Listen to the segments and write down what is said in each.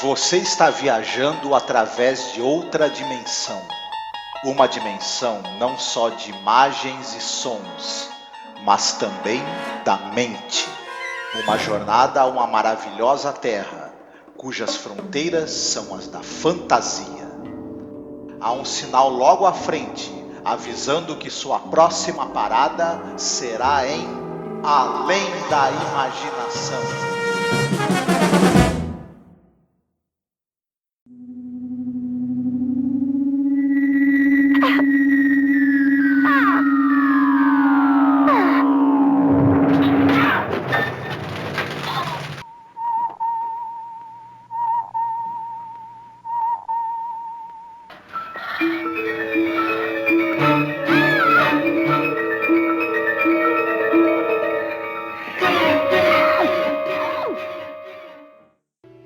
Você está viajando através de outra dimensão. Uma dimensão não só de imagens e sons, mas também da mente. Uma jornada a uma maravilhosa terra, cujas fronteiras são as da fantasia. Há um sinal logo à frente, avisando que sua próxima parada será em Além da Imaginação.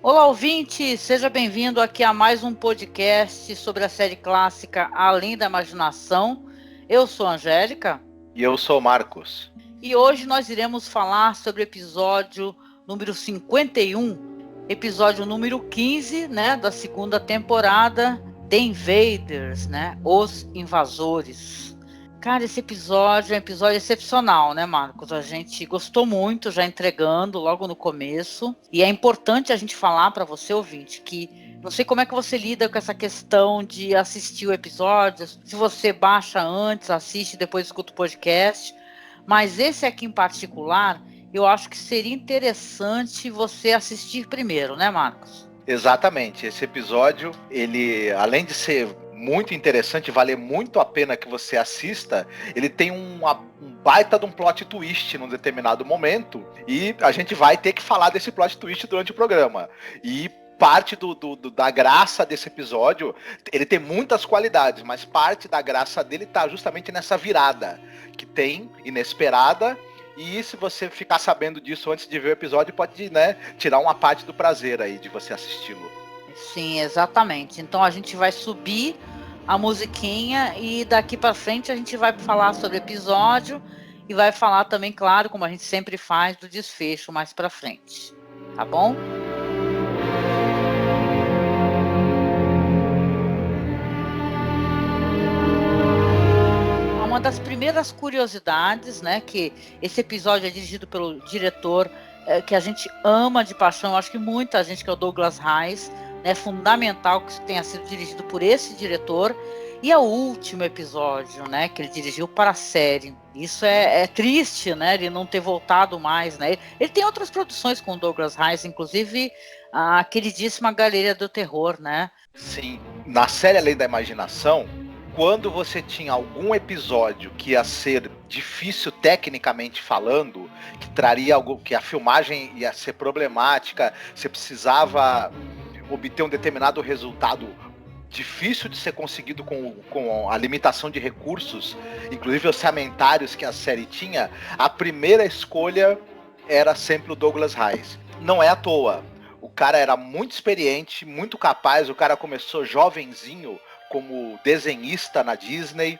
Olá, ouvinte! Seja bem-vindo aqui a mais um podcast sobre a série clássica Além da Imaginação. Eu sou a Angélica. E eu sou o Marcos. E hoje nós iremos falar sobre o episódio número 51, episódio número 15, né, da segunda temporada, The Invaders, né, Os Invasores. Cara, esse episódio é um episódio excepcional, né, Marcos? A gente gostou muito, já entregando logo no começo. E é importante a gente falar para você, ouvinte, que não sei como é que você lida com essa questão de assistir o episódio, se você baixa antes, assiste, depois escuta o podcast. Mas esse aqui em particular, eu acho que seria interessante você assistir primeiro, né, Marcos? Exatamente. Esse episódio, ele, além de ser muito interessante, vale muito a pena que você assista, ele tem um baita de um plot twist num determinado momento, e a gente vai ter que falar desse plot twist durante o programa. E parte da graça desse episódio, ele tem muitas qualidades, mas parte da graça dele tá justamente nessa virada que tem, inesperada. E se você ficar sabendo disso antes de ver o episódio, pode, né, tirar uma parte do prazer aí de você assisti-lo. Sim, exatamente. Então a gente vai subir a musiquinha e daqui para frente a gente vai falar sobre o episódio e vai falar também, claro, como a gente sempre faz, do desfecho mais para frente. Tá bom? Uma das primeiras curiosidades, né, que esse episódio é dirigido pelo diretor que a gente ama de paixão, acho que muita gente, que é o Douglas Hines, né, é fundamental que isso tenha sido dirigido por esse diretor, e é o último episódio, né, que ele dirigiu para a série. Isso é triste, né, ele não ter voltado mais, né, ele tem outras produções com o Douglas Hines, inclusive a queridíssima Galeria do Terror, né. Sim, na série Além da Imaginação, quando você tinha algum episódio que ia ser difícil tecnicamente falando, que traria algo, que a filmagem ia ser problemática, você precisava obter um determinado resultado difícil de ser conseguido com a limitação de recursos, inclusive orçamentários que a série tinha, a primeira escolha era sempre o Douglas Hines. Não é à toa. O cara era muito experiente, muito capaz, o cara começou jovenzinho como desenhista na Disney,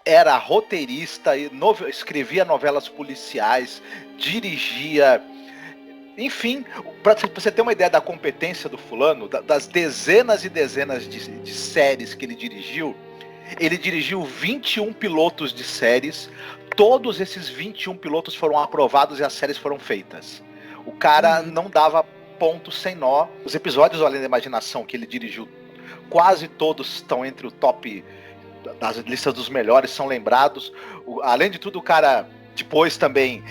era roteirista, escrevia novelas policiais, dirigia, enfim, para você ter uma ideia da competência do fulano, das dezenas e dezenas de séries que ele dirigiu 21 pilotos de séries, todos esses 21 pilotos foram aprovados e as séries foram feitas. O cara não dava ponto sem nó. Os episódios do Além da Imaginação que ele dirigiu, quase todos estão entre o top das listas dos melhores, são lembrados. Além de tudo, o cara, depois também,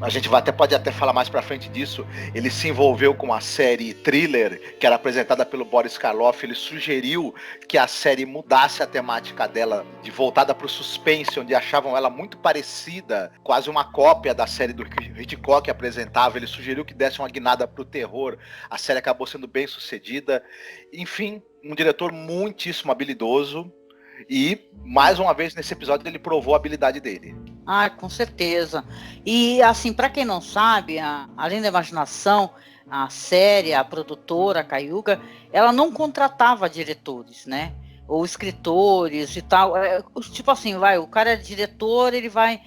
a gente pode até falar mais pra frente disso, ele se envolveu com a série Thriller, que era apresentada pelo Boris Karloff. Ele sugeriu que a série mudasse a temática dela, de voltada pro suspense, onde achavam ela muito parecida, quase uma cópia da série do Hitchcock que apresentava. Ele sugeriu que desse uma guinada pro terror. A série acabou sendo bem sucedida. Enfim, um diretor muitíssimo habilidoso. E, mais uma vez, nesse episódio, ele provou a habilidade dele. Ah, com certeza. E, assim, para quem não sabe, Além da Imaginação, a série, a produtora, a Cayuga, ela não contratava diretores, né? Ou escritores e tal. Tipo assim, o cara é diretor, ele vai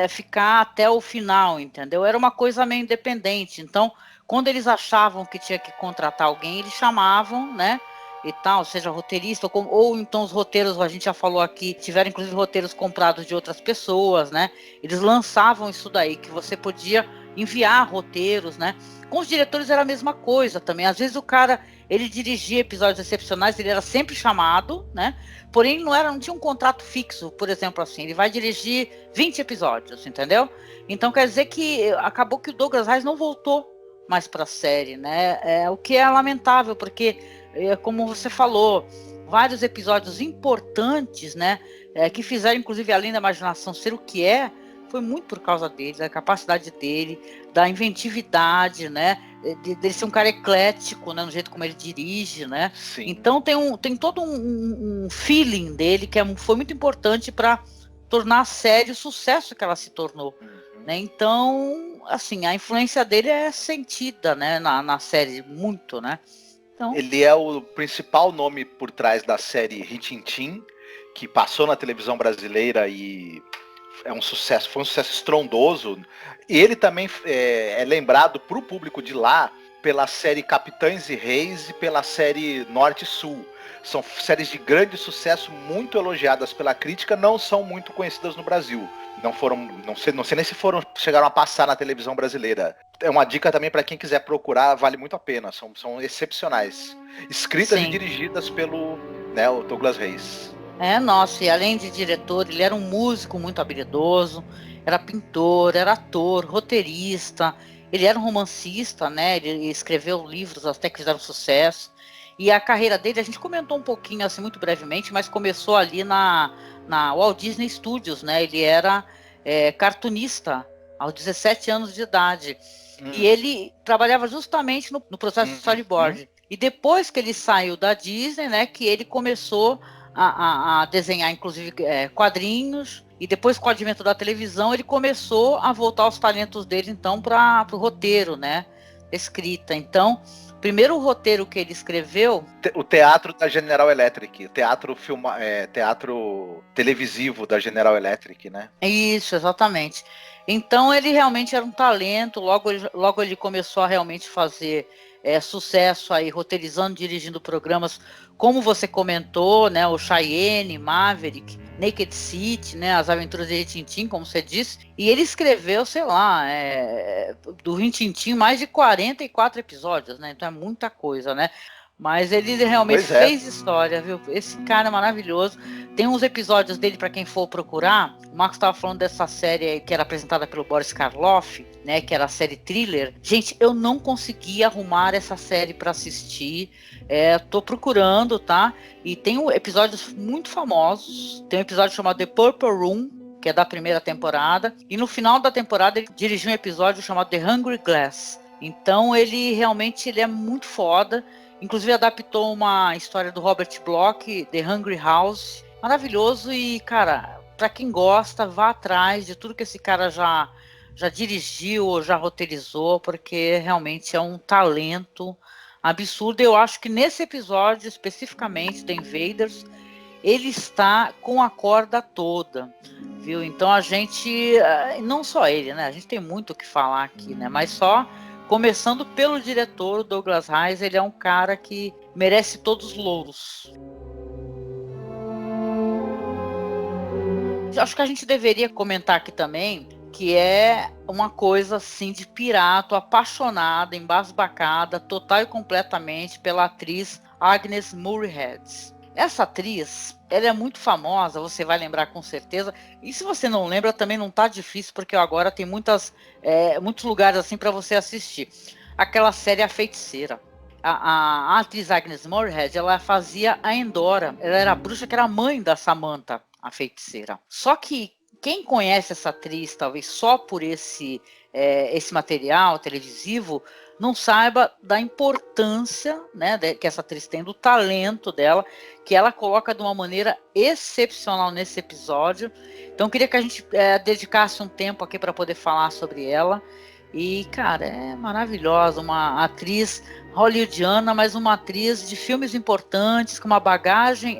ficar até o final, entendeu? Era uma coisa meio independente. Então, Quando eles achavam que tinha que contratar alguém, eles chamavam, né? E tal, seja roteirista, ou então os roteiros, a gente já falou aqui, tiveram inclusive roteiros comprados de outras pessoas, né? Eles lançavam isso daí, que você podia enviar roteiros, né? Com os diretores era a mesma coisa também. Às vezes o cara, ele dirigia episódios excepcionais, ele era sempre chamado, né? Porém, não tinha um contrato fixo, por exemplo, assim, ele vai dirigir 20 episódios, entendeu? Então quer dizer que acabou que o Douglas Reis não voltou mais para a série, né? O que é lamentável, porque como você falou, vários episódios importantes, né, que fizeram, inclusive, Além da Imaginação ser o que foi muito por causa dele, da capacidade dele, da inventividade, né, dele ser um cara eclético, né, no jeito como ele dirige, né. Sim. Então tem todo um feeling dele que foi muito importante para tornar a série o sucesso que ela se tornou. Né? Então, assim, a influência dele é sentida, né, na série, muito, né. Então... Ele é o principal nome por trás da série Rin-Tin-Tin, que passou na televisão brasileira e foi um sucesso estrondoso. E ele também é lembrado para o público de lá pela série Capitães e Reis e pela série Norte e Sul. São séries de grande sucesso, muito elogiadas pela crítica, não são muito conhecidas no Brasil. Não sei nem se chegaram a passar na televisão brasileira. É uma dica também para quem quiser procurar, vale muito a pena. São excepcionais. Escritas Sim. E dirigidas pelo, né, o Douglas Reis. Nossa, e além de diretor, ele era um músico muito habilidoso, era pintor, era ator, roteirista, ele era um romancista, né? Ele escreveu livros até que fizeram sucesso. E a carreira dele, a gente comentou um pouquinho, assim, muito brevemente, mas começou ali na Walt Disney Studios, né? Ele era cartunista aos 17 anos de idade. E ele trabalhava justamente no processo de storyboard. E depois que ele saiu da Disney, né, que ele começou a desenhar, inclusive, quadrinhos. E depois, com o advento da televisão, ele começou a voltar os talentos dele, então, para o roteiro, né? Escrita. Então, primeiro roteiro que ele escreveu... O teatro da General Electric, teatro televisivo da General Electric, né? Isso, exatamente. Então ele realmente era um talento, logo ele começou a realmente fazer sucesso aí, roteirizando, dirigindo programas, como você comentou, né, o Cheyenne, Maverick, Naked City, né, As Aventuras de Rin-Tin-Tin, como você disse, e ele escreveu, sei lá, do Rin-Tin-Tin mais de 44 episódios, né, então é muita coisa, né. Mas ele realmente fez história, viu? Esse cara é maravilhoso. Tem uns episódios dele, para quem for procurar. O Marcos estava falando dessa série que era apresentada pelo Boris Karloff, né? Que era a série Thriller. Gente, eu não consegui arrumar essa série para assistir. Tô procurando, tá? E tem episódios muito famosos. Tem um episódio chamado The Purple Room, que é da primeira temporada. E no final da temporada ele dirigiu um episódio chamado The Hungry Glass. Então ele é muito foda. Inclusive adaptou uma história do Robert Bloch, The Hungry House. Maravilhoso e, cara, pra quem gosta, vá atrás de tudo que esse cara já dirigiu ou já roteirizou, porque realmente é um talento absurdo. Eu acho que nesse episódio, especificamente, The Invaders, ele está com a corda toda, viu? Então a gente, não só ele, né? A gente tem muito o que falar aqui, né? Mas só... Começando pelo diretor, Douglas Reis, ele é um cara que merece todos os louros. Acho que a gente deveria comentar aqui também que é uma coisa assim de pirata, apaixonada, embasbacada, total e completamente pela atriz Agnes Moorehead. Essa atriz, ela é muito famosa, você vai lembrar com certeza. E se você não lembra, também não tá difícil, porque agora tem muitos lugares assim para você assistir. Aquela série A Feiticeira. A atriz Agnes Moorehead, ela fazia a Endora. Ela era a bruxa que era a mãe da Samantha, a feiticeira. Só que quem conhece essa atriz, talvez só por esse material televisivo, não saiba da importância, né, que essa atriz tem, do talento dela, que ela coloca de uma maneira excepcional nesse episódio. Então eu queria que a gente dedicasse um tempo aqui para poder falar sobre ela. E, cara, é maravilhosa, uma atriz hollywoodiana, mas uma atriz de filmes importantes, com uma bagagem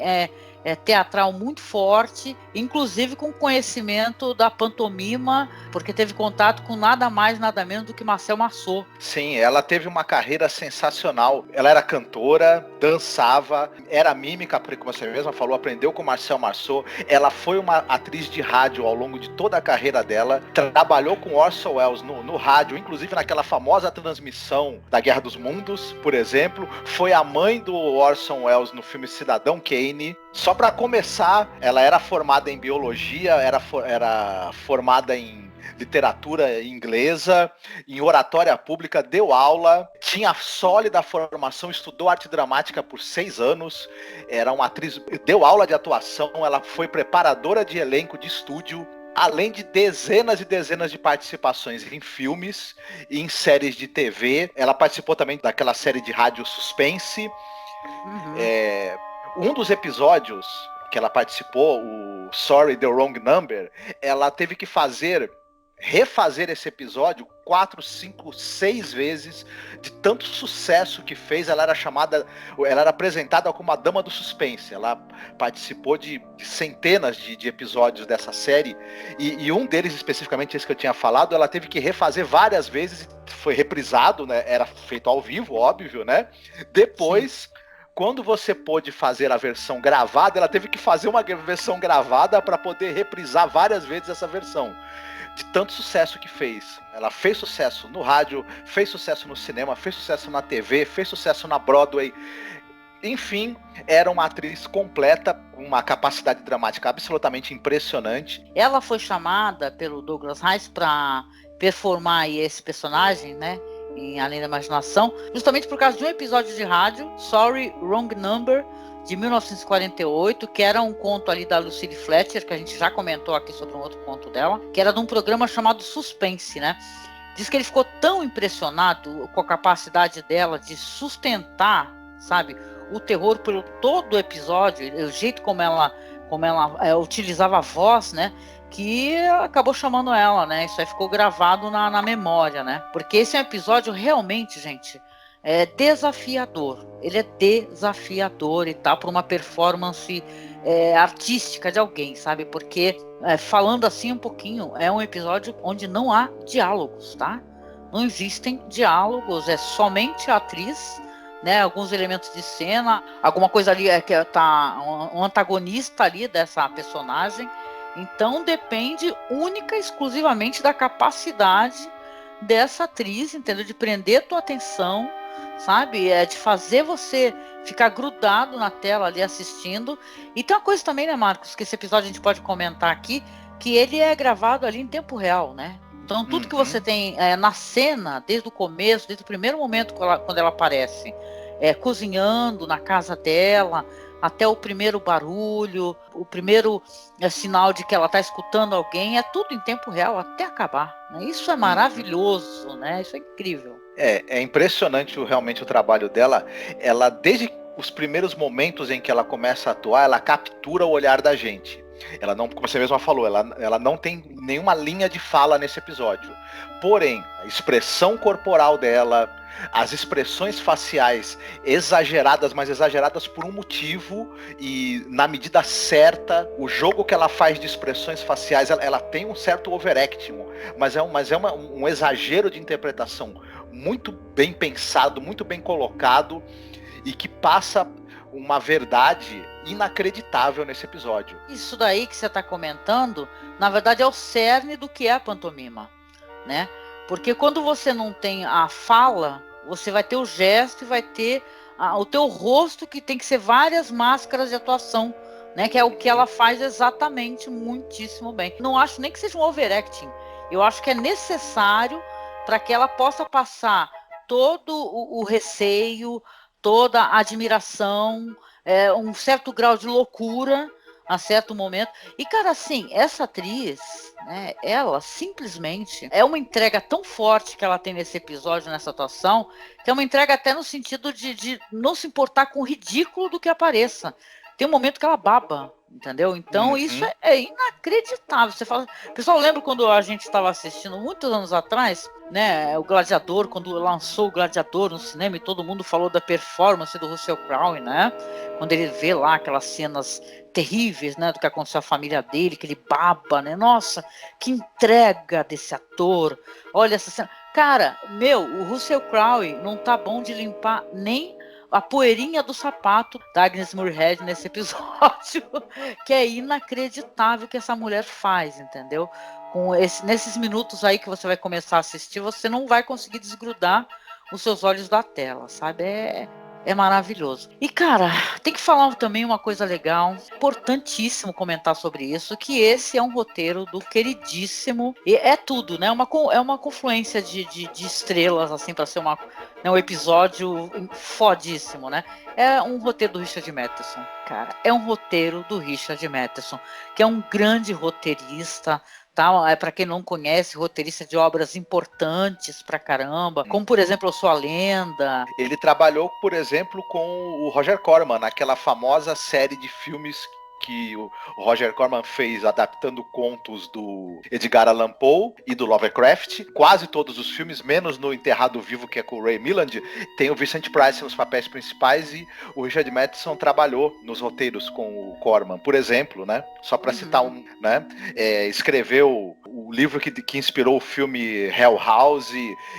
teatral muito forte, inclusive com conhecimento da pantomima, porque teve contato com nada mais, nada menos do que Marcel Marceau. Sim, ela teve uma carreira sensacional. Ela era cantora, dançava, era mímica, como você mesma falou, aprendeu com Marcel Marceau. Ela foi uma atriz de rádio ao longo de toda a carreira dela, trabalhou com Orson Welles no rádio, inclusive naquela famosa transmissão da Guerra dos Mundos, por exemplo. Foi a mãe do Orson Welles no filme Cidadão Kane. Só para começar, ela era formada em biologia, era formada em literatura inglesa, em oratória pública, deu aula, tinha sólida formação, estudou arte dramática por 6 anos, era uma atriz, deu aula de atuação, ela foi preparadora de elenco de estúdio, além de dezenas e dezenas de participações em filmes e em séries de TV. Ela participou também daquela série de rádio Suspense. Um dos episódios que ela participou, o Sorry, the Wrong Number, ela teve que refazer esse episódio 4, 5, 6 vezes, de tanto sucesso que fez. Ela era apresentada como a Dama do Suspense. Ela participou de centenas de episódios dessa série, e um deles, especificamente esse que eu tinha falado, ela teve que refazer várias vezes, foi reprisado, né? Era feito ao vivo, óbvio, né? Depois... Sim. Quando você pôde fazer a versão gravada, ela teve que fazer uma versão gravada para poder reprisar várias vezes essa versão. De tanto sucesso que fez. Ela fez sucesso no rádio, fez sucesso no cinema, fez sucesso na TV, fez sucesso na Broadway. Enfim, era uma atriz completa, com uma capacidade dramática absolutamente impressionante. Ela foi chamada pelo Douglas Rice para performar esse personagem, né? Em Além da Imaginação, justamente por causa de um episódio de rádio, Sorry, Wrong Number, de 1948, que era um conto ali da Lucille Fletcher, que a gente já comentou aqui sobre um outro conto dela, que era de um programa chamado Suspense, né? Diz que ele ficou tão impressionado com a capacidade dela de sustentar, sabe, o terror pelo todo o episódio, o jeito como ela utilizava a voz, né? Que acabou chamando ela, né? Isso aí ficou gravado na memória, né? Porque esse é um episódio realmente, gente, desafiador. Ele é desafiador e tal, por uma performance artística de alguém, sabe? Porque, falando assim um pouquinho, é um episódio onde não há diálogos, tá? Não existem diálogos, é somente a atriz, né? Alguns elementos de cena, alguma coisa ali que tá um antagonista ali dessa personagem. Então depende única e exclusivamente da capacidade dessa atriz, entendeu? De prender tua atenção, sabe? De fazer você ficar grudado na tela ali assistindo. E tem uma coisa também, né, Marcos, que esse episódio a gente pode comentar aqui, que ele é gravado ali em tempo real, né? Então tudo que você tem na cena, desde o começo, desde o primeiro momento quando ela aparece, cozinhando na casa dela, até o primeiro barulho, o primeiro sinal de que ela está escutando alguém, é tudo em tempo real até acabar, né? Isso é maravilhoso, né? Isso é incrível. É impressionante realmente o trabalho dela. Ela, desde os primeiros momentos em que ela começa a atuar, ela captura o olhar da gente. Ela não, como você mesma falou, ela não tem nenhuma linha de fala nesse episódio. Porém, a expressão corporal dela, as expressões faciais exageradas, mas exageradas por um motivo e na medida certa, o jogo que ela faz de expressões faciais, ela tem um certo overacting, mas é um exagero de interpretação muito bem pensado, muito bem colocado, e que passa uma verdade inacreditável nesse episódio. Isso daí que você está comentando, na verdade é o cerne do que é a pantomima, né? Porque quando você não tem a fala, você vai ter o gesto e vai ter o teu rosto, que tem que ser várias máscaras de atuação, né? Que é o que ela faz exatamente muitíssimo bem. Não acho nem que seja um overacting. Eu acho que é necessário para que ela possa passar todo o receio, toda a admiração, um certo grau de loucura a certo momento. E, cara, assim, essa atriz, né, ela simplesmente é uma entrega tão forte que ela tem nesse episódio, nessa atuação, que é uma entrega até no sentido de não se importar com o ridículo do que apareça. Tem um momento que ela baba, Entendeu? Então isso é inacreditável. Você fala, pessoal, lembra quando a gente estava assistindo muitos anos atrás, né? O Gladiador, quando lançou o Gladiador no cinema e todo mundo falou da performance do Russell Crowe, né? Quando ele vê lá aquelas cenas terríveis, né? Do que aconteceu à família dele, que ele baba, né? Nossa, que entrega desse ator. Olha essa cena. Cara, o Russell Crowe não tá bom de limpar nem a poeirinha do sapato da Agnes Moorehead nesse episódio, que é inacreditável que essa mulher faz, entendeu? Nesses minutos aí que você vai começar a assistir, você não vai conseguir desgrudar os seus olhos da tela, sabe? É maravilhoso. E, cara, tem que falar também uma coisa legal, importantíssimo comentar sobre isso, que esse é um roteiro do queridíssimo, e é tudo, né? É uma confluência de estrelas, assim, para ser um episódio fodíssimo, né? É um roteiro do Richard Matheson, cara. É um roteiro do Richard Matheson, que é um grande roteirista, tá? Para quem não conhece, roteirista de obras importantes pra caramba, como por exemplo Eu Sou a Lenda. Ele trabalhou, por exemplo, com o Roger Corman, naquela famosa série de filmes que o Roger Corman fez adaptando contos do Edgar Allan Poe e do Lovecraft. Quase todos os filmes, menos no Enterrado Vivo, que é com o Ray Milland, tem o Vincent Price nos papéis principais e o Richard Matheson trabalhou nos roteiros com o Corman, por exemplo, né? Só para citar um, né? Escreveu o livro que inspirou o filme Hell House,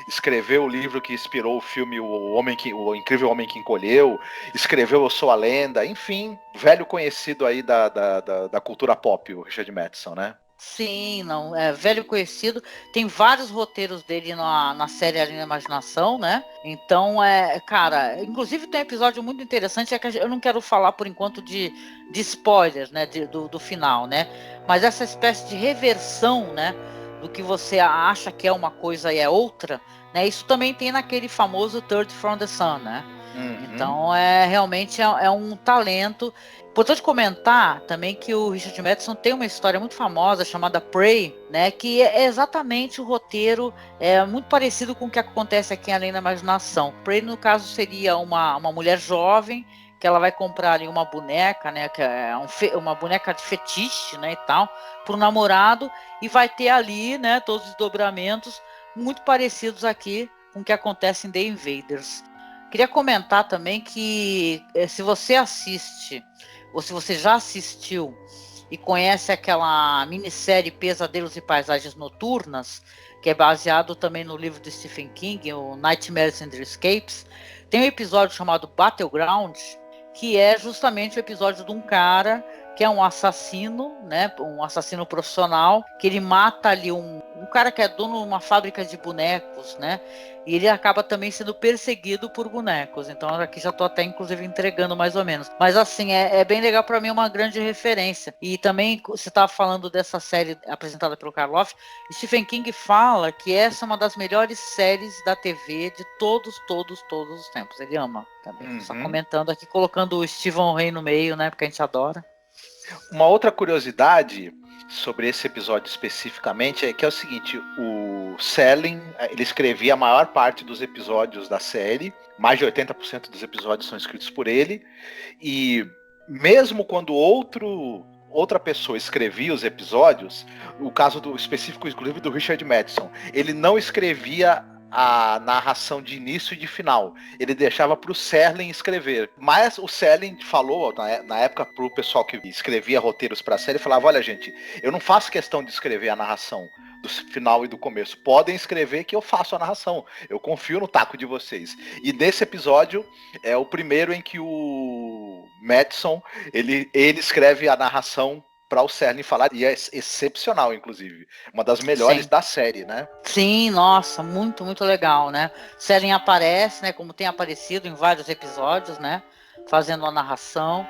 escreveu o livro que inspirou o filme O Incrível Homem que Encolheu, escreveu Eu Sou a Lenda, enfim, velho conhecido aí da cultura pop, o Richard Matheson, né? Sim, não, é velho conhecido. Tem vários roteiros dele na série Além da Imaginação, né? Então, cara, inclusive tem um episódio muito interessante, que eu não quero falar por enquanto de spoilers, né? Do final, né? Mas essa espécie de reversão, né? Do que você acha que é uma coisa e é outra, né? Isso também tem naquele famoso Third from the Sun, né? Então, realmente é um talento. Importante comentar também que o Richard Matheson tem uma história muito famosa chamada Prey, né, que é exatamente o roteiro muito parecido com o que acontece aqui em Além da Imaginação. Prey, no caso, seria uma mulher jovem que ela vai comprar ali uma boneca, né, que é uma boneca de fetiche, né, e tal, para o namorado, e vai ter ali, né, todos os desdobramentos muito parecidos aqui com o que acontece em The Invaders. Queria comentar também que se você assiste, ou se você já assistiu e conhece aquela minissérie Pesadelos e Paisagens Noturnas, que é baseado também no livro de Stephen King, o Nightmares and Escapes, tem um episódio chamado Battleground, que é justamente o episódio de um cara que é um assassino, né, um assassino profissional, que ele mata ali um cara que é dono de uma fábrica de bonecos, né, e ele acaba também sendo perseguido por bonecos. Então aqui já estou até inclusive entregando mais ou menos. Mas assim, é bem legal, para mim, uma grande referência. E também você estava falando dessa série apresentada pelo Karloff, Stephen King fala que essa é uma das melhores séries da TV de todos os tempos. Ele ama também. Só comentando aqui, colocando o Stephen Ray no meio, né, porque a gente adora. Uma outra curiosidade sobre esse episódio especificamente é que é o seguinte: o Selling, ele escrevia a maior parte dos episódios da série, mais de 80% dos episódios são escritos por ele, e mesmo quando outra pessoa escrevia os episódios, o caso específico inclusive do Richard Matheson, ele não escrevia a narração de início e de final. Ele deixava para o Serling escrever. Mas o Serling falou, na época, para o pessoal que escrevia roteiros para a série, falava: olha, gente, eu não faço questão de escrever a narração do final e do começo. Podem escrever que eu faço a narração. Eu confio no taco de vocês. E nesse episódio é o primeiro em que o Matheson, ele escreve a narração para o Serling falar, e é excepcional, inclusive. Uma das melhores da série, né? Sim, nossa, muito, muito legal, né? Serling aparece, né, como tem aparecido em vários episódios, né, fazendo a narração.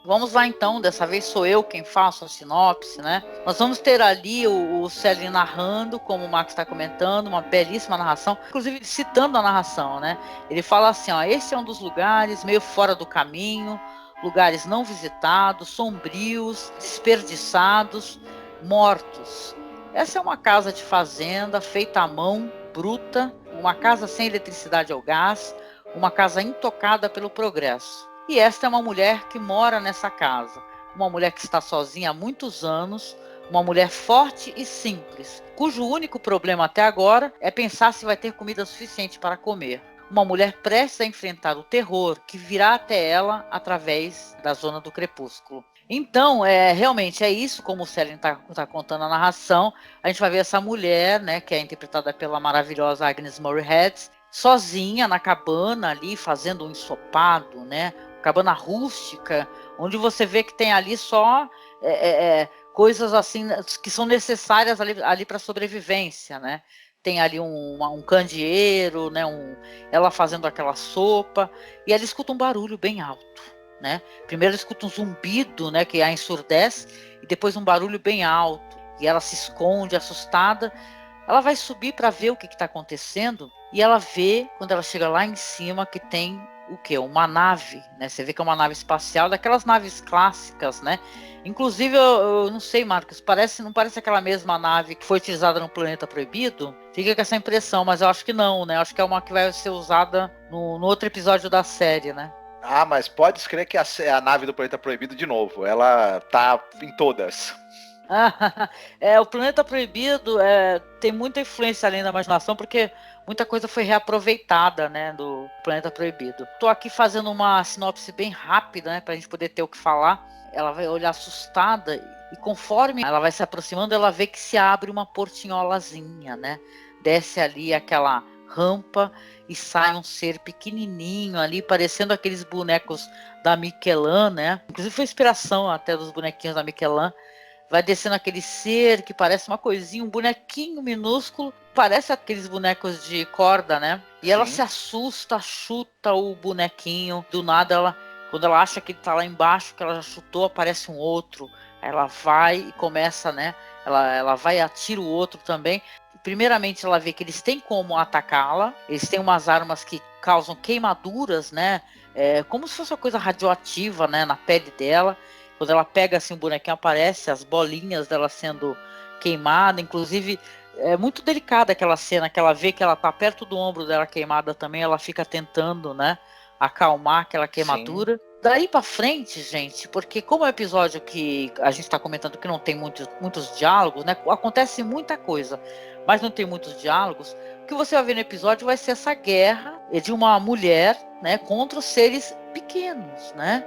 Vamos lá então, dessa vez sou eu quem faço a sinopse, né? Nós vamos ter ali o Serling narrando, como o Max está comentando, uma belíssima narração, inclusive citando a narração, né? Ele fala assim, ó, esse é um dos lugares meio fora do caminho, lugares não visitados, sombrios, desperdiçados, mortos. Essa é uma casa de fazenda feita à mão, bruta, uma casa sem eletricidade ou gás, uma casa intocada pelo progresso. E esta é uma mulher que mora nessa casa, uma mulher que está sozinha há muitos anos, uma mulher forte e simples, cujo único problema até agora é pensar se vai ter comida suficiente para comer. Uma mulher prestes a enfrentar o terror que virá até ela através da zona do crepúsculo. Então, realmente é isso, como o Célio está contando a narração. A gente vai ver essa mulher, né, que é interpretada pela maravilhosa Agnes Moorehead, sozinha na cabana ali, fazendo um ensopado, né, cabana rústica, onde você vê que tem ali só coisas assim que são necessárias ali para a sobrevivência, né? Tem ali um candeeiro, né? Ela fazendo aquela sopa, e ela escuta um barulho bem alto, né? Primeiro ela escuta um zumbido, né? Que a ensurdece, e depois um barulho bem alto, e ela se esconde, assustada. Ela vai subir para ver o que está acontecendo, e ela vê, quando ela chega lá em cima, que tem o quê? Uma nave, né? Você vê que é uma nave espacial, daquelas naves clássicas, né? Inclusive, eu não sei, Marcos, não parece aquela mesma nave que foi utilizada no Planeta Proibido? Fica com essa impressão, mas eu acho que não, né? Eu acho que é uma que vai ser usada no outro episódio da série, né? Ah, mas pode escrever que a nave do Planeta Proibido de novo. Ela tá em todas. O Planeta Proibido tem muita influência além da imaginação, porque muita coisa foi reaproveitada, né, do Planeta Proibido. Estou aqui fazendo uma sinopse bem rápida, né, para a gente poder ter o que falar. Ela vai olhar assustada, e conforme ela vai se aproximando, ela vê que se abre uma portinholazinha, né? Desce ali aquela rampa e sai um ser pequenininho ali, parecendo aqueles bonecos da Michelin, né? Inclusive foi inspiração até dos bonequinhos da Michelin. Vai descendo aquele ser que parece uma coisinha, um bonequinho minúsculo, parece aqueles bonecos de corda, né? E ela se assusta, chuta o bonequinho, do nada quando ela acha que ele tá lá embaixo, que ela já chutou, aparece um outro. Aí ela vai e começa, né? Ela vai e atira o outro também. Primeiramente ela vê que eles têm como atacá-la, eles têm umas armas que causam queimaduras, né? Como se fosse uma coisa radioativa, né? Na pele dela. Quando ela pega assim o bonequinho, aparece as bolinhas dela sendo queimada. Inclusive, é muito delicada aquela cena, que ela vê que ela tá perto do ombro dela queimada também. Ela fica tentando, né, acalmar aquela queimadura. Sim. Daí pra frente, gente, porque como é um episódio que a gente tá comentando que não tem muitos diálogos, né, acontece muita coisa, mas não tem muitos diálogos. O que você vai ver no episódio vai ser essa guerra de uma mulher, né, contra os seres pequenos, né?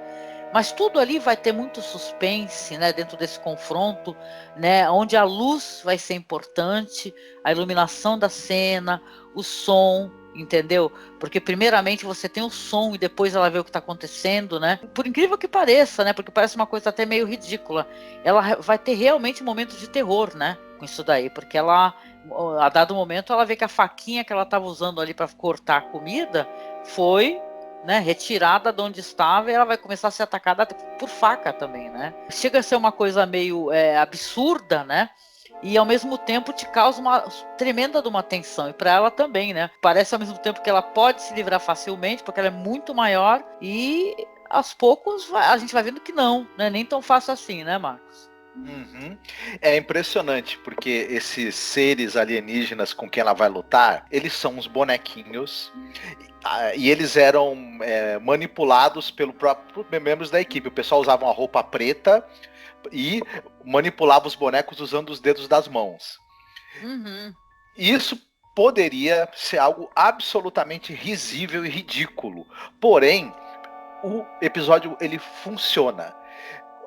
Mas tudo ali vai ter muito suspense, né, dentro desse confronto, né, onde a luz vai ser importante, a iluminação da cena, o som, entendeu? Porque primeiramente você tem o som e depois ela vê o que está acontecendo, né? Por incrível que pareça, né, porque parece uma coisa até meio ridícula, ela vai ter realmente momentos de terror, né, com isso daí, porque ela, a dado momento, ela vê que a faquinha que ela estava usando ali para cortar a comida foi, né, retirada de onde estava, e ela vai começar a ser atacada por faca também, né? Chega a ser uma coisa meio absurda, né? E ao mesmo tempo te causa uma tremenda de uma tensão, e para ela também, né? Parece ao mesmo tempo que ela pode se livrar facilmente, porque ela é muito maior, e aos poucos a gente vai vendo que não é nem tão fácil assim, né, Marcos? Uhum. É impressionante, porque esses seres alienígenas com quem ela vai lutar, eles são uns bonequinhos, e eles eram manipulados pelos próprios membros da equipe. O pessoal usava uma roupa preta e manipulava os bonecos usando os dedos das mãos. Uhum. Isso poderia ser algo absolutamente risível e ridículo. Porém, o episódio ele funciona.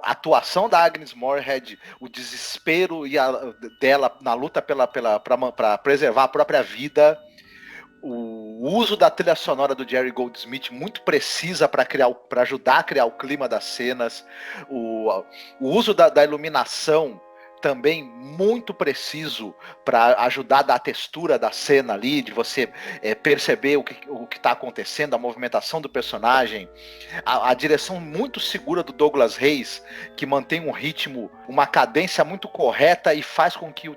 A atuação da Agnes Moorehead, o desespero dela na luta para preservar a própria vida, o uso da trilha sonora do Jerry Goldsmith muito precisa para ajudar a criar o clima das cenas, o uso da iluminação também muito preciso para ajudar a dar a textura da cena ali, de você perceber o que está acontecendo, a movimentação do personagem, a direção muito segura do Douglas Reis, que mantém um ritmo, uma cadência muito correta e faz com que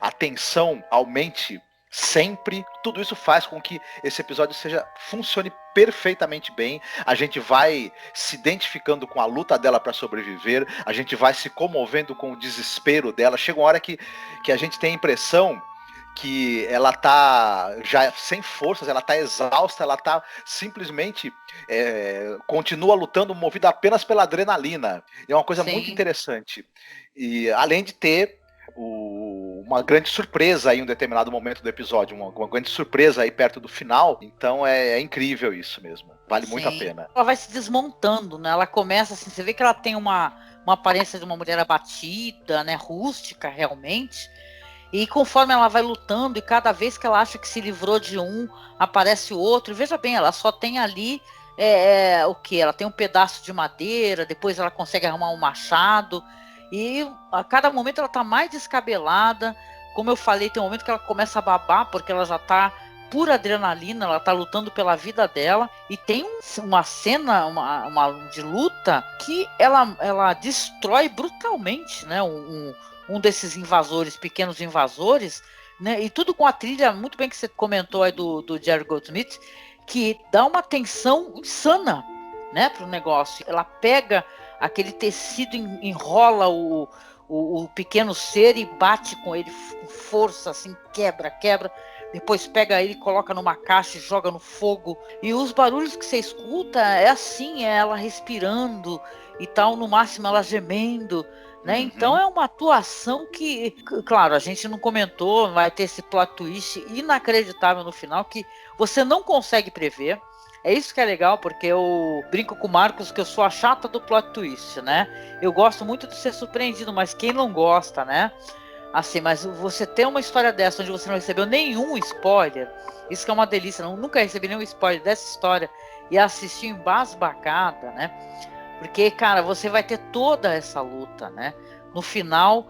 a tensão aumente sempre. Tudo isso faz com que esse episódio funcione perfeitamente bem. A gente vai se identificando com a luta dela para sobreviver, a gente vai se comovendo com o desespero dela. Chega uma hora que a gente tem a impressão que ela tá já sem forças, ela tá exausta, ela tá simplesmente continua lutando movida apenas pela adrenalina. É uma coisa muito Sim. interessante. E além de ter uma grande surpresa aí em um determinado momento do episódio, uma grande surpresa aí perto do final. Então é incrível isso mesmo. Vale muito a Sim. pena. Ela vai se desmontando, né? Ela começa assim, você vê que ela tem uma aparência de uma mulher abatida, né? Rústica, realmente. E conforme ela vai lutando, e cada vez que ela acha que se livrou de um, aparece o outro. E veja bem, ela só tem ali o que? Ela tem um pedaço de madeira, depois ela consegue arrumar um machado. E a cada momento ela está mais descabelada. Como eu falei, tem um momento que ela começa a babar, porque ela já está pura adrenalina, ela está lutando pela vida dela. E tem uma cena uma de luta que ela destrói brutalmente, né? Um desses invasores, pequenos invasores, né? E tudo com a trilha, muito bem que você comentou aí do Jerry Goldsmith, que dá uma tensão insana, né, pro negócio. Ela pega aquele tecido, enrola o pequeno ser e bate com ele com força, assim, quebra. Depois pega ele, coloca numa caixa e joga no fogo. E os barulhos que você escuta é assim, é ela respirando e tal, no máximo ela gemendo. Né? Então é uma atuação que, claro, a gente não comentou, vai ter esse plot twist inacreditável no final que você não consegue prever. É isso que é legal, porque eu brinco com o Marcos que eu sou a chata do plot twist, né? Eu gosto muito de ser surpreendido, mas quem não gosta, né? Assim, mas você ter uma história dessa onde você não recebeu nenhum spoiler, isso que é uma delícia, nunca recebi nenhum spoiler dessa história e assistir embasbacada, né? Porque, cara, você vai ter toda essa luta, né? No final,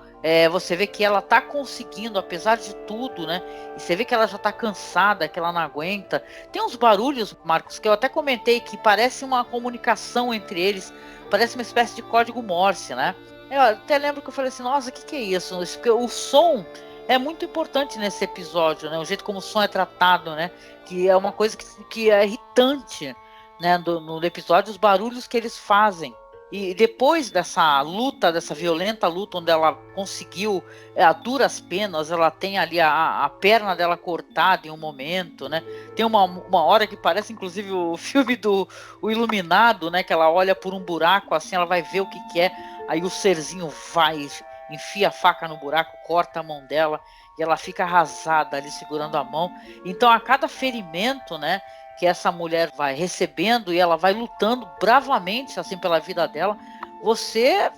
você vê que ela tá conseguindo, apesar de tudo, né? E você vê que ela já tá cansada, que ela não aguenta. Tem uns barulhos, Marcos, que eu até comentei que parece uma comunicação entre eles. Parece uma espécie de código Morse, né? Eu até lembro que eu falei assim, nossa, o que é isso? O som é muito importante nesse episódio, né? O jeito como o som é tratado, né? Que é uma coisa que é irritante, né, no episódio, os barulhos que eles fazem. E depois dessa luta, dessa violenta luta, onde ela conseguiu, a duras penas, ela tem ali a perna dela cortada em um momento, né? Tem uma hora que parece, inclusive, o filme do o Iluminado, né? Que ela olha por um buraco, assim, ela vai ver o que é. Aí o serzinho vai, enfia a faca no buraco, corta a mão dela, e ela fica arrasada ali, segurando a mão. Então, a cada ferimento, né? Que essa mulher vai recebendo e ela vai lutando bravamente assim pela vida dela, você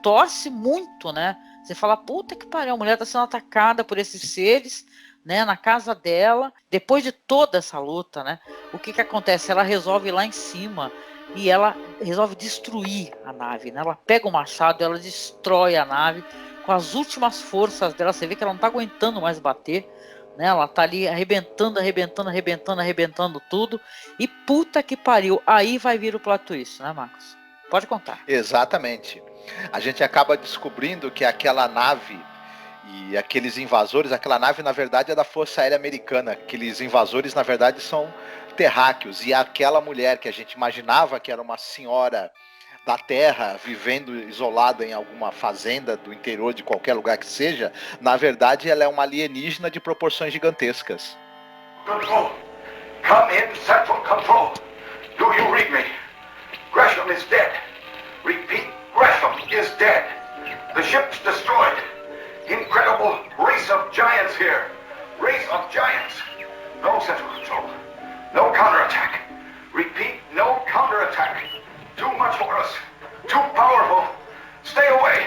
torce muito, né? Você fala, puta que pariu, a mulher está sendo atacada por esses seres, né, na casa dela, depois de toda essa luta, né? O que acontece? Ela resolve ir lá em cima e ela resolve destruir a nave, né? Ela pega o machado, ela destrói a nave com as últimas forças dela, você vê que ela não está aguentando mais bater. Né, ela tá ali arrebentando tudo. E puta que pariu. Aí vai vir o plot twist, né, Marcos? Pode contar. Exatamente. A gente acaba descobrindo que aquela nave e aqueles invasores, aquela nave na verdade é da Força Aérea Americana. Aqueles invasores na verdade são terráqueos. E aquela mulher que a gente imaginava que era uma senhora da Terra, vivendo isolada em alguma fazenda do interior de qualquer lugar que seja, na verdade ela é uma alienígena de proporções gigantescas. Control. Come in Central Control. Do you read me? Gresham is dead. Repeat, Gresham is dead. The ship's destroyed. Incredible race of giants here. Race of giants. No Central Control. No counterattack. Repeat, no counterattack. Too much for us. Too powerful. Stay away.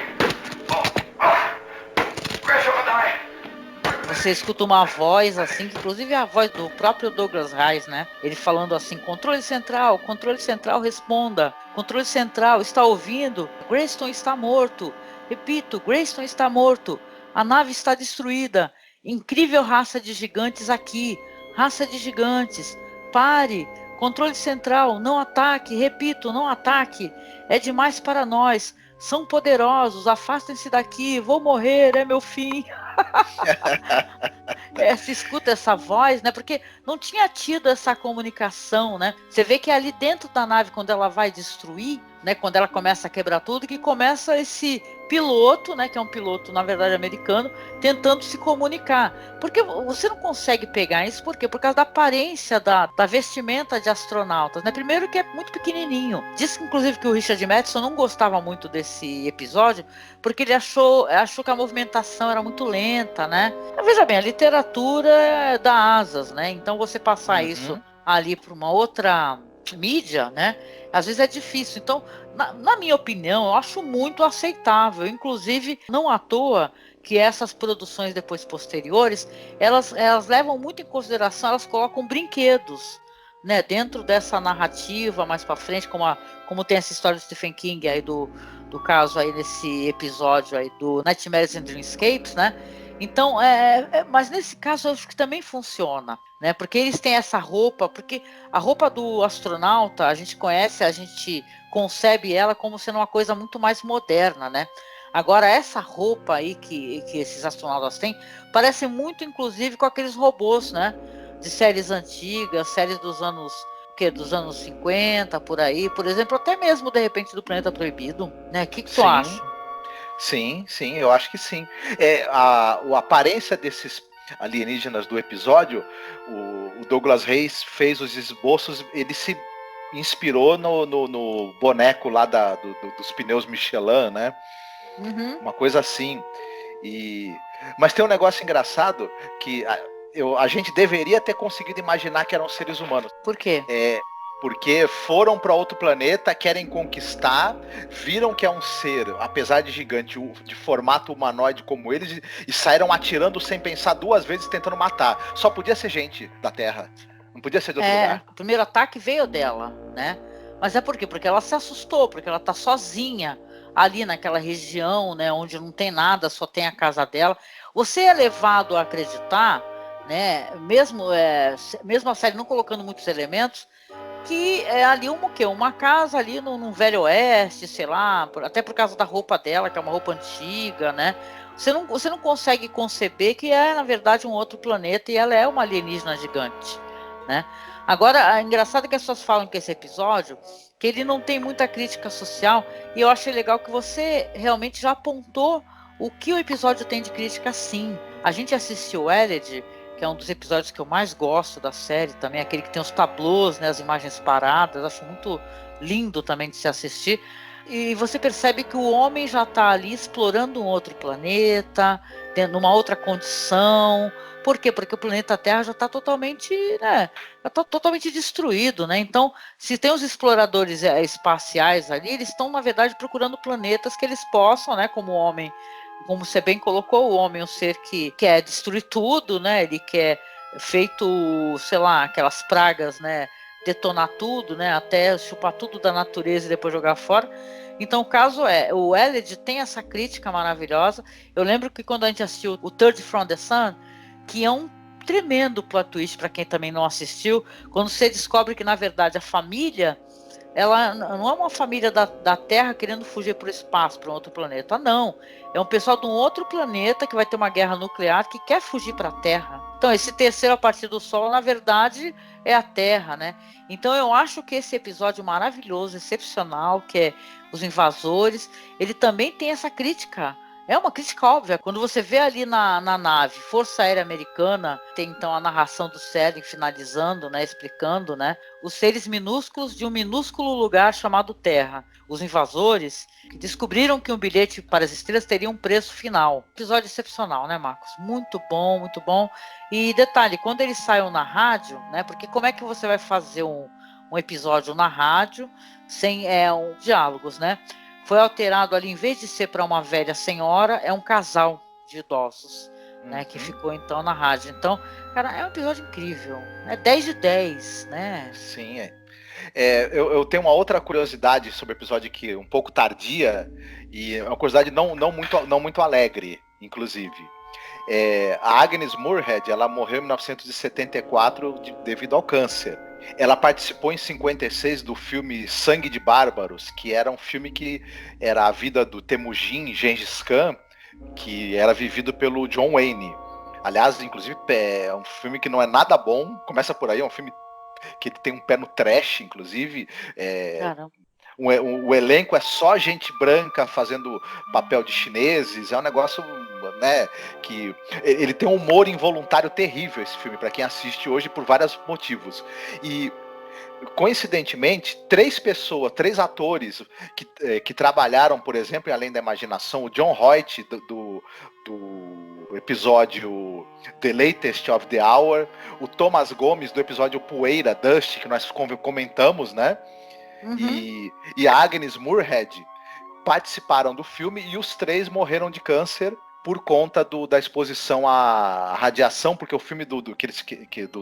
Gresham and I. Você escuta uma voz assim, que inclusive é a voz do próprio Douglas Reis, né? Ele falando assim, controle central, responda. Controle central, está ouvindo? Greyston está morto. Repito, Greyston está morto. A nave está destruída. Incrível raça de gigantes aqui. Raça de gigantes. Pare. Controle central, não ataque, repito, não ataque. É demais para nós. São poderosos, afastem-se daqui. Vou morrer, é meu fim. Se escuta essa voz, né? Porque não tinha tido essa comunicação, né? Você vê que ali dentro da nave, quando ela vai destruir, né, quando ela começa a quebrar tudo, que começa esse piloto, né, que é um piloto, na verdade, americano, tentando se comunicar. Porque você não consegue pegar isso, por quê? Por causa da aparência da vestimenta de astronautas, né? Primeiro que é muito pequenininho. Diz, inclusive, que o Richard Madison não gostava muito desse episódio, porque ele achou que a movimentação era muito lenta, né? Mas, veja bem, a literatura dá asas, né? Então você passar isso ali para uma outra mídia, né? Às vezes é difícil. Então, na minha opinião, eu acho muito aceitável. Inclusive, não à toa que essas produções depois posteriores, elas levam muito em consideração, elas colocam brinquedos, né, dentro dessa narrativa mais para frente, como tem essa história do Stephen King aí do caso aí nesse episódio aí do Nightmares and Dreamscapes, né? Então, mas nesse caso eu acho que também funciona, né? Porque eles têm essa roupa, porque a roupa do astronauta, a gente conhece, a gente concebe ela como sendo uma coisa muito mais moderna, né? Agora, essa roupa aí que esses astronautas têm, parece muito, inclusive, com aqueles robôs, né? De séries antigas, séries dos anos 50, por aí. Por exemplo, até mesmo, de repente, do Planeta Proibido, né? O que tu acha? Sim, eu acho que sim. A aparência desses alienígenas do episódio, o Douglas Reis fez os esboços, ele se inspirou no boneco lá dos pneus Michelin, né? Uma coisa assim. Mas tem um negócio engraçado que a gente deveria ter conseguido imaginar que eram seres humanos. Por quê? Porque foram para outro planeta, querem conquistar, viram que é um ser, apesar de gigante, de formato humanoide como eles, e saíram atirando sem pensar duas vezes, tentando matar. Só podia ser gente da Terra. Não podia ser de outro lugar. O primeiro ataque veio dela, né? Mas é por quê? Porque ela se assustou, porque ela tá sozinha ali naquela região, né, onde não tem nada, só tem a casa dela. Você é levado a acreditar, né, mesmo a série não colocando muitos elementos, que é ali uma casa ali num Velho Oeste, sei lá, até por causa da roupa dela, que é uma roupa antiga, né? Você não consegue conceber que é, na verdade, um outro planeta e ela é uma alienígena gigante, né? Agora, é engraçado que as pessoas falam que esse episódio, que ele não tem muita crítica social, e eu achei legal que você realmente já apontou o que o episódio tem de crítica, sim. A gente assistiu Eled, que é um dos episódios que eu mais gosto da série também, aquele que tem os tablôs, né, as imagens paradas, acho muito lindo também de se assistir. E você percebe que o homem já está ali explorando um outro planeta, numa outra condição. Por quê? Porque o planeta Terra já está totalmente, né, totalmente destruído, né? Então, se tem os exploradores espaciais ali, eles estão, na verdade, procurando planetas que eles possam, né, como o homem, como você bem colocou, o homem é um ser que quer destruir tudo, né? Ele quer, feito, sei lá, aquelas pragas, né? Detonar tudo, né? Até chupar tudo da natureza e depois jogar fora. Então, o caso o Elliot tem essa crítica maravilhosa. Eu lembro que quando a gente assistiu o Third from the Sun, que é um tremendo plot twist para quem também não assistiu, quando você descobre que, na verdade, a família, ela não é uma família da Terra querendo fugir para o espaço, para um outro planeta, não. É um pessoal de um outro planeta que vai ter uma guerra nuclear que quer fugir para a Terra. Então, esse terceiro a partir do Sol, na verdade, é a Terra, né? Então, eu acho que esse episódio maravilhoso, excepcional, que é Os Invasores, ele também tem essa crítica. É uma crítica óbvia. Quando você vê ali na nave Força Aérea Americana, tem então a narração do Serling finalizando, né, explicando, né, os seres minúsculos de um minúsculo lugar chamado Terra. Os invasores que descobriram que um bilhete para as estrelas teria um preço final. Episódio excepcional, né, Marcos? Muito bom, muito bom. E detalhe, quando eles saiam na rádio, né, porque como é que você vai fazer um episódio na rádio sem diálogos, né? Foi alterado ali, em vez de ser para uma velha senhora, é um casal de idosos, né, que ficou então na rádio. Então, cara, é um episódio incrível, é 10 de 10, né? Sim, eu tenho uma outra curiosidade sobre o episódio que um pouco tardia, e é uma curiosidade não muito alegre, inclusive. A Agnes Moorehead, ela morreu em 1974 devido ao câncer. Ela participou em 56 do filme Sangue de Bárbaros, que era um filme que era a vida do Temujin Gengis Khan, que era vivido pelo John Wayne. Aliás, inclusive, é um filme que não é nada bom, começa por aí, é um filme que tem um pé no trash, inclusive. Caramba. o elenco é só gente branca fazendo papel de chineses, é um negócio, né, que ele tem um humor involuntário terrível, esse filme, para quem assiste hoje, por vários motivos. E coincidentemente, três atores que trabalharam, por exemplo, em Além da Imaginação, o John Hoyt do episódio The Latest of the Hour, o Thomas Gomes do episódio Poeira, Dust, que nós comentamos, né? Uhum. E a Agnes Moorehead participaram do filme, e os três morreram de câncer por conta da exposição à radiação, porque o filme do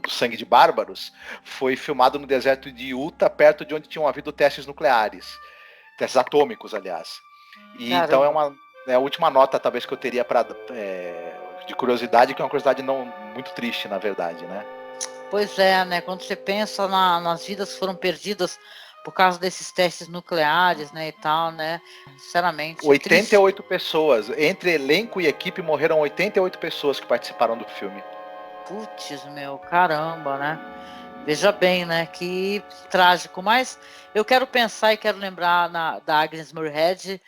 Sangue de Bárbaros foi filmado no deserto de Utah, perto de onde tinham havido testes nucleares, testes atômicos, aliás. E então é a última nota, talvez, que eu teria de curiosidade, que é uma curiosidade não muito triste, na verdade, né? Pois é, né? Quando você pensa nas vidas que foram perdidas por causa desses testes nucleares, né, e tal, né? Sinceramente, 88 pessoas, entre elenco e equipe, morreram 88 pessoas que participaram do filme. Putz, meu, caramba, né? Veja bem, né? Que trágico. Mas eu quero pensar e quero lembrar da Agnes Moorehead,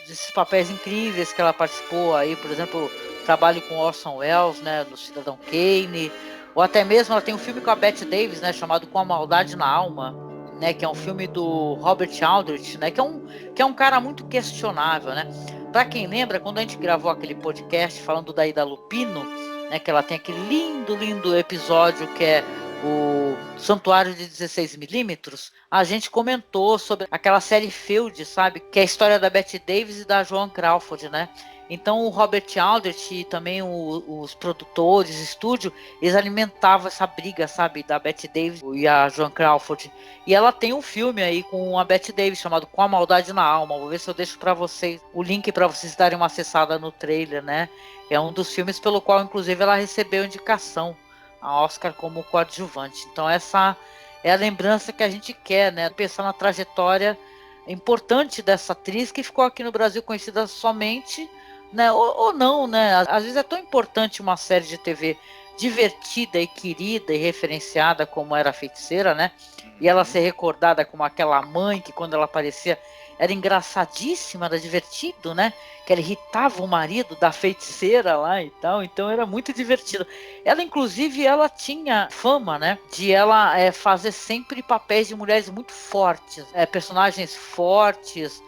desses papéis incríveis que ela participou aí, por exemplo, trabalho com Orson Welles, né, no Cidadão Kane, ou até mesmo ela tem um filme com a Bette Davis, né, chamado Com a Maldade na Alma, né, que é um filme do Robert Aldrich, né, que é um cara muito questionável, né. Para quem lembra, quando a gente gravou aquele podcast falando da Ida Lupino, né, que ela tem aquele lindo episódio que é o Santuário de 16mm, a gente comentou sobre aquela série Feud, sabe? Que é a história da Bette Davis e da Joan Crawford, né? Então o Robert Aldrich e também os produtores, estúdio, eles alimentavam essa briga, sabe? Da Bette Davis e a Joan Crawford. E ela tem um filme aí com a Bette Davis chamado Com a Maldade na Alma. Vou ver se eu deixo para vocês o link para vocês darem uma acessada no trailer, né? É um dos filmes pelo qual, inclusive, ela recebeu indicação a Oscar como coadjuvante. Então essa é a lembrança que a gente quer, né? Pensar na trajetória importante dessa atriz que ficou aqui no Brasil conhecida somente, né? Ou não, né? Às vezes é tão importante uma série de TV divertida e querida e referenciada como era a Feiticeira, né? E ela ser recordada como aquela mãe que quando ela aparecia era engraçadíssima, era divertido, né? Que ela irritava o marido da feiticeira lá e tal, então era muito divertido. Ela, inclusive, ela tinha fama, né? De ela fazer sempre papéis de mulheres muito fortes, personagens fortes,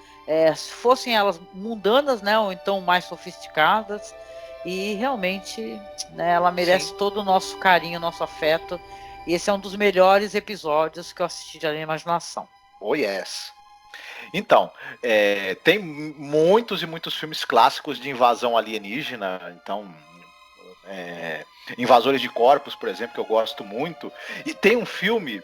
fossem elas mundanas, né? Ou então mais sofisticadas. E realmente, né, ela merece Sim. todo o nosso carinho, nosso afeto. E esse é um dos melhores episódios que eu assisti de Além da Imaginação. Oh, yes. Então, tem muitos e muitos filmes clássicos de invasão alienígena. Então, Invasores de Corpos, por exemplo, que eu gosto muito. E tem um filme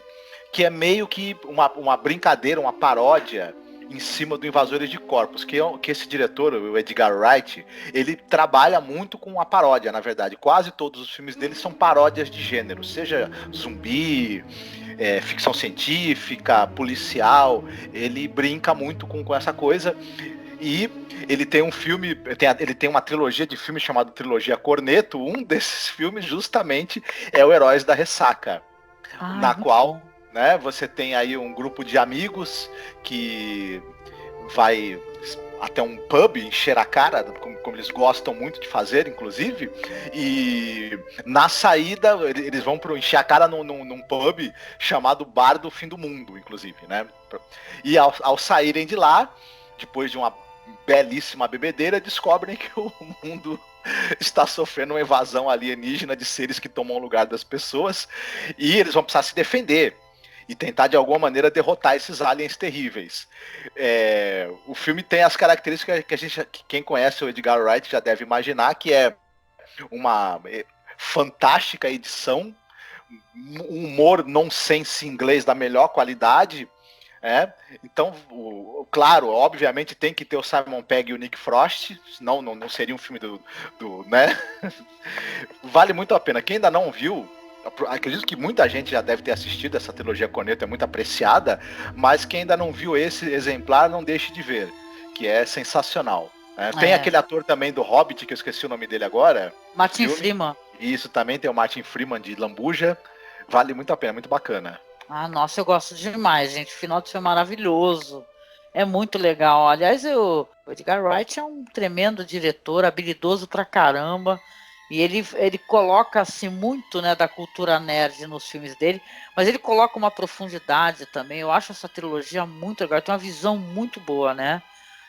que é meio que uma brincadeira, uma paródia em cima do Invasores de Corpos, que esse diretor, o Edgar Wright, ele trabalha muito com a paródia, na verdade. Quase todos os filmes dele são paródias de gênero, seja zumbi, ficção científica, policial. Ele brinca muito com essa coisa. E ele tem um filme, ele tem uma trilogia de filmes chamada Trilogia Corneto. Um desses filmes justamente é o Heróis da Ressaca, na qual... Bom. Né, você tem aí um grupo de amigos que vai até um pub encher a cara, como eles gostam muito de fazer, inclusive, e na saída eles vão encher a cara num pub chamado Bar do Fim do Mundo, inclusive, né? E ao saírem de lá, depois de uma belíssima bebedeira, descobrem que o mundo está sofrendo uma invasão alienígena de seres que tomam o lugar das pessoas, e eles vão precisar se defender e tentar de alguma maneira derrotar esses aliens terríveis. O filme tem as características que quem conhece o Edgar Wright já deve imaginar, que é uma fantástica edição, um humor nonsense inglês da melhor qualidade. Então, claro, obviamente tem que ter o Simon Pegg e o Nick Frost, senão não seria um filme né? Vale muito a pena. Quem ainda não viu, acredito que muita gente já deve ter assistido essa trilogia Corneto, é muito apreciada, mas quem ainda não viu esse exemplar, não deixe de ver, que é sensacional. Tem aquele ator também do Hobbit, que eu esqueci o nome dele agora. Martin Freeman. Isso, também tem o Martin Freeman de Lambuja. Vale muito a pena, muito bacana. Ah, nossa, eu gosto demais, gente. O final do filme é maravilhoso. É muito legal. Aliás, o Edgar Wright é um tremendo diretor, habilidoso pra caramba. E ele coloca assim muito, né, da cultura nerd nos filmes dele, mas ele coloca uma profundidade também. Eu acho essa trilogia muito legal. Tem uma visão muito boa, né,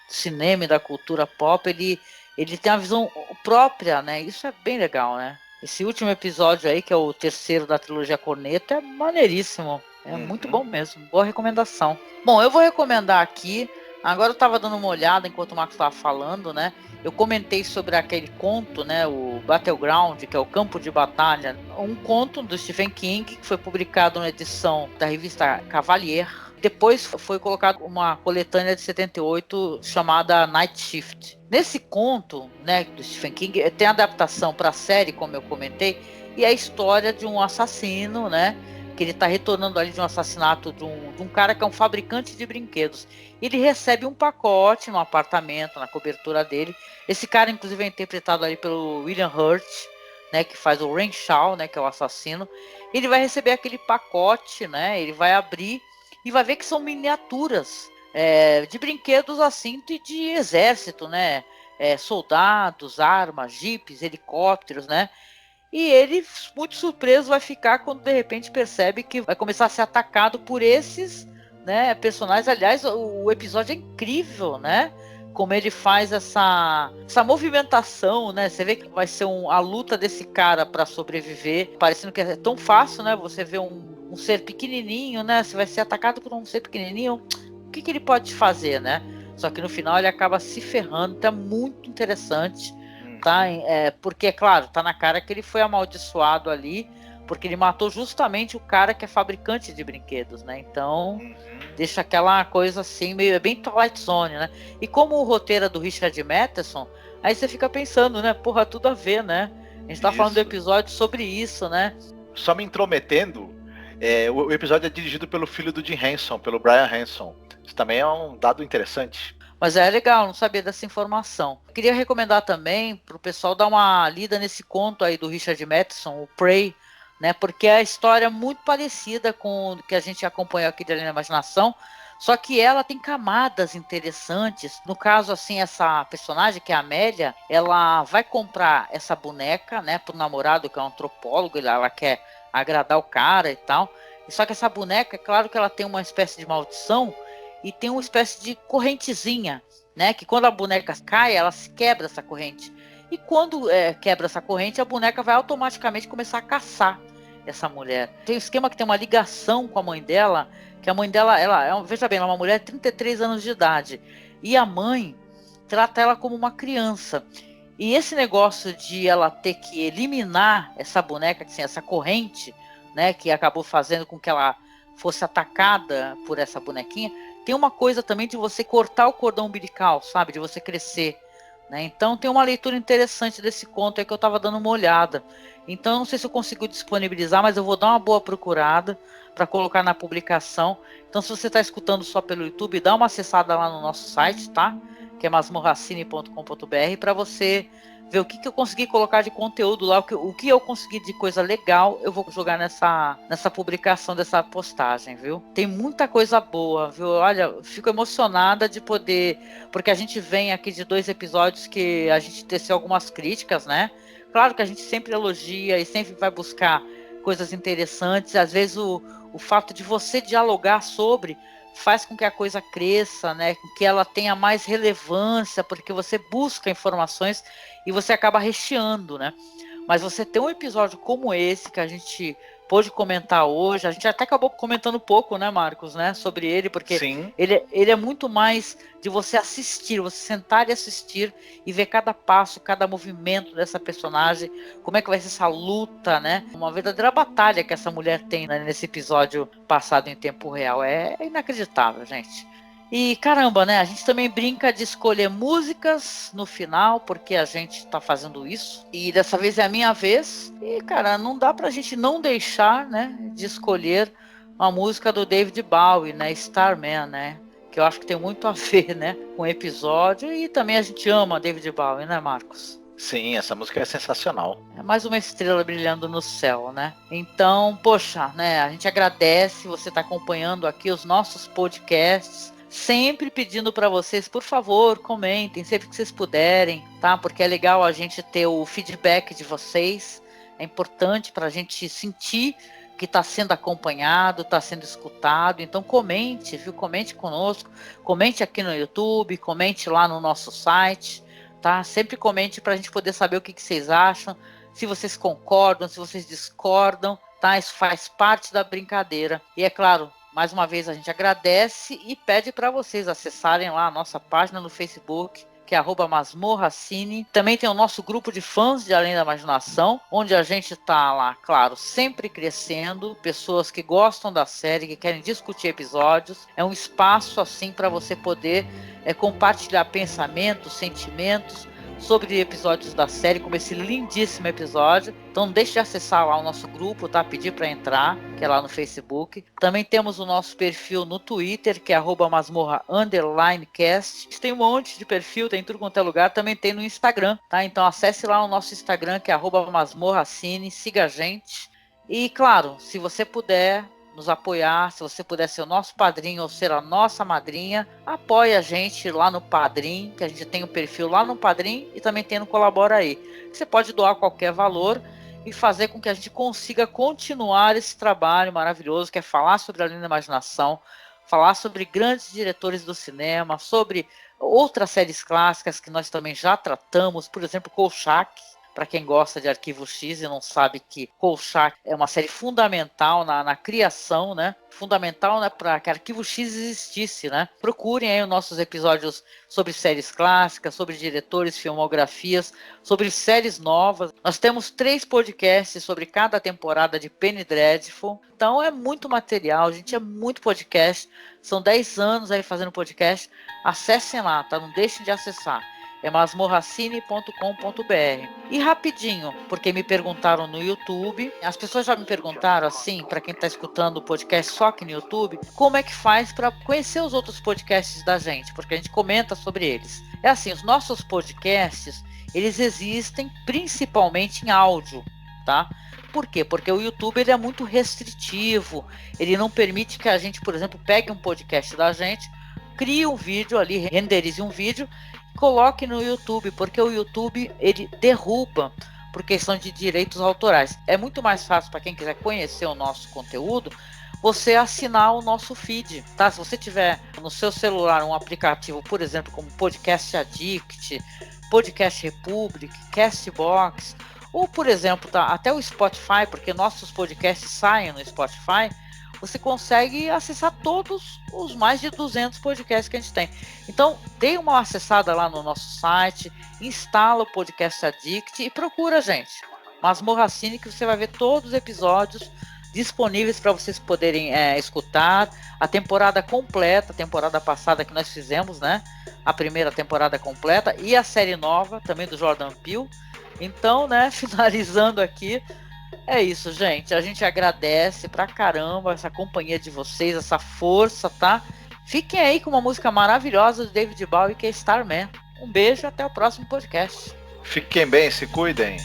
do cinema e da cultura pop. Ele tem uma visão própria, né? Isso é bem legal, né? Esse último episódio aí, que é o terceiro da trilogia Cornetto, é maneiríssimo. É muito bom mesmo. Boa recomendação. Bom, eu vou recomendar aqui. Agora eu estava dando uma olhada enquanto o Marcos estava falando, né? Eu comentei sobre aquele conto, né? O Battleground, que é o Campo de Batalha. Um conto do Stephen King, que foi publicado na edição da revista Cavalier. Depois foi colocado uma coletânea de 78 chamada Night Shift. Nesse conto, né, do Stephen King, tem adaptação para a série, como eu comentei, e é a história de um assassino, né, que ele está retornando ali de um assassinato de um cara que é um fabricante de brinquedos. Ele recebe um pacote no apartamento, na cobertura dele. Esse cara, inclusive, é interpretado ali pelo William Hurt, né, que faz o Ren Shaw, né, que é o assassino. Ele vai receber aquele pacote, né, ele vai abrir e vai ver que são miniaturas de brinquedos assim de exército, né? Soldados, armas, jipes, helicópteros, né? E ele, muito surpreso, vai ficar quando de repente percebe que vai começar a ser atacado por esses, né, personagens. Aliás, o episódio é incrível, né? Como ele faz essa movimentação, né? Você vê que vai ser a luta desse cara para sobreviver, parecendo que é tão fácil, né? Você vê um ser pequenininho, né? Você vai ser atacado por um ser pequenininho. O que ele pode fazer, né? Só que no final ele acaba se ferrando. Então é muito interessante, tá? Porque, é claro, tá na cara que ele foi amaldiçoado ali, porque ele matou justamente o cara que é fabricante de brinquedos, né? Então deixa aquela coisa assim, meio bem Twilight Zone, né? E como o roteiro é do Richard Matheson, aí você fica pensando, né? Porra, tudo a ver, né? A gente tá falando do episódio sobre isso, né? Só me intrometendo, o episódio é dirigido pelo filho do Jim Henson, pelo Brian Henson. Isso também é um dado interessante. Mas é legal, não sabia dessa informação. Eu queria recomendar também para o pessoal dar uma lida nesse conto aí do Richard Matheson, o Prey, né? Porque a história é muito parecida com o que a gente acompanhou aqui de Além da Imaginação, só que ela tem camadas interessantes. No caso, assim, essa personagem, que é a Amélia, ela vai comprar essa boneca, né, pro namorado, que é um antropólogo, ela quer agradar o cara e tal. Só que essa boneca, é claro que ela tem uma espécie de maldição e tem uma espécie de correntezinha, né, que quando a boneca cai, ela se quebra essa corrente. E quando quebra essa corrente, a boneca vai automaticamente começar a caçar essa mulher. Tem um esquema que tem uma ligação com a mãe dela, que a mãe dela, veja bem, ela é uma mulher de 33 anos de idade, e a mãe trata ela como uma criança. E esse negócio de ela ter que eliminar essa boneca, assim, essa corrente, né, que acabou fazendo com que ela fosse atacada por essa bonequinha, tem uma coisa também de você cortar o cordão umbilical, sabe, de você crescer, né? Então tem uma leitura interessante desse conto aí que eu estava dando uma olhada. Então eu não sei se eu consigo disponibilizar, mas eu vou dar uma boa procurada para colocar na publicação. Então se você está escutando só pelo YouTube, dá uma acessada lá no nosso site, tá? Que é masmorracine.com.br, para você ver o que eu consegui colocar de conteúdo lá, o que eu consegui de coisa legal, eu vou jogar nessa publicação dessa postagem, viu? Tem muita coisa boa, viu? Olha, fico emocionada de poder, porque a gente vem aqui de 2 episódios que a gente teceu algumas críticas, né? Claro que a gente sempre elogia e sempre vai buscar coisas interessantes. Às vezes o fato de você dialogar sobre faz com que a coisa cresça, né? Que ela tenha mais relevância, porque você busca informações e você acaba recheando, né? Mas você tem um episódio como esse que a gente pôde comentar hoje, a gente até acabou comentando pouco, né, Marcos, né, sobre ele, porque ele é muito mais de você assistir, você sentar e assistir e ver cada passo, cada movimento dessa personagem, como é que vai ser essa luta, né? Uma verdadeira batalha que essa mulher tem, né, nesse episódio passado em tempo real. É inacreditável, gente. E caramba, né? A gente também brinca de escolher músicas no final, porque a gente tá fazendo isso. E dessa vez é a minha vez. E, cara, não dá pra gente não deixar, né, de escolher uma música do David Bowie, né? Starman, né? Que eu acho que tem muito a ver, né, com o episódio. E também a gente ama David Bowie, né, Marcos? Sim, essa música é sensacional. É mais uma estrela brilhando no céu, né? Então, poxa, né? A gente agradece você estar acompanhando aqui os nossos podcasts. Sempre pedindo para vocês, por favor, comentem sempre que vocês puderem, tá? Porque é legal a gente ter o feedback de vocês. É importante para a gente sentir que está sendo acompanhado, está sendo escutado. Então comente, viu? Comente conosco, comente aqui no YouTube, comente lá no nosso site, tá? Sempre comente para a gente poder saber o que vocês acham, se vocês concordam, se vocês discordam, tá? Isso faz parte da brincadeira. E é claro, mais uma vez a gente agradece e pede para vocês acessarem lá a nossa página no Facebook, que é @masmorracine. Também tem o nosso grupo de fãs de Além da Imaginação, onde a gente está lá, claro, sempre crescendo, pessoas que gostam da série, que querem discutir episódios. É um espaço assim para você poder compartilhar pensamentos, sentimentos sobre episódios da série, como esse lindíssimo episódio. Então não deixe de acessar lá o nosso grupo, tá? Pedir para entrar, que é lá no Facebook. Também temos o nosso perfil no Twitter, que é @masmorra_cast. Tem um monte de perfil, tem tudo quanto é lugar. Também tem no Instagram, tá? Então acesse lá o nosso Instagram, que é @masmorracine, siga a gente. E claro, se você puder nos apoiar, se você puder ser o nosso padrinho ou ser a nossa madrinha, apoie a gente lá no Padrim, que a gente tem um perfil lá no Padrim e também tem no Colabora Aí. Você pode doar qualquer valor e fazer com que a gente consiga continuar esse trabalho maravilhoso, que é falar sobre Além da Imaginação, falar sobre grandes diretores do cinema, sobre outras séries clássicas que nós também já tratamos, por exemplo, Kolchak. Para quem gosta de Arquivo X e não sabe que Kolchak é uma série fundamental na criação, né? Fundamental, né, para que Arquivo X existisse, né? Procurem aí os nossos episódios sobre séries clássicas, sobre diretores, filmografias, sobre séries novas. Nós temos 3 podcasts sobre cada temporada de Penny Dreadful. Então é muito material, gente, é muito podcast. São 10 anos aí fazendo podcast. Acessem lá, tá? Não deixem de acessar. É masmorracine.com.br. E rapidinho, porque me perguntaram no YouTube, as pessoas já me perguntaram assim, para quem está escutando o podcast só aqui no YouTube, como é que faz para conhecer os outros podcasts da gente, porque a gente comenta sobre eles. É assim, os nossos podcasts, eles existem principalmente em áudio, tá? Por quê? Porque o YouTube ele é muito restritivo, ele não permite que a gente, por exemplo, pegue um podcast da gente, crie um vídeo ali, renderize um vídeo, coloque no YouTube, porque o YouTube ele derruba por questão de direitos autorais. É muito mais fácil para quem quiser conhecer o nosso conteúdo, você assinar o nosso feed, tá? Se você tiver no seu celular um aplicativo, por exemplo, como Podcast Addict, Podcast Republic, Castbox, ou por exemplo, tá, até o Spotify, porque nossos podcasts saem no Spotify, você consegue acessar todos os mais de 200 podcasts que a gente tem. Então, dê uma acessada lá no nosso site, instala o Podcast Addict e procura a gente. Masmorracine, que você vai ver todos os episódios disponíveis para vocês poderem escutar. A temporada completa, a temporada passada que nós fizemos, né? A primeira temporada completa e a série nova, também do Jordan Peele. Então, né, finalizando aqui, é isso, gente. A gente agradece pra caramba essa companhia de vocês, essa força, tá? Fiquem aí com uma música maravilhosa do David Bowie, que é Starman. Um beijo e até o próximo podcast. Fiquem bem, se cuidem.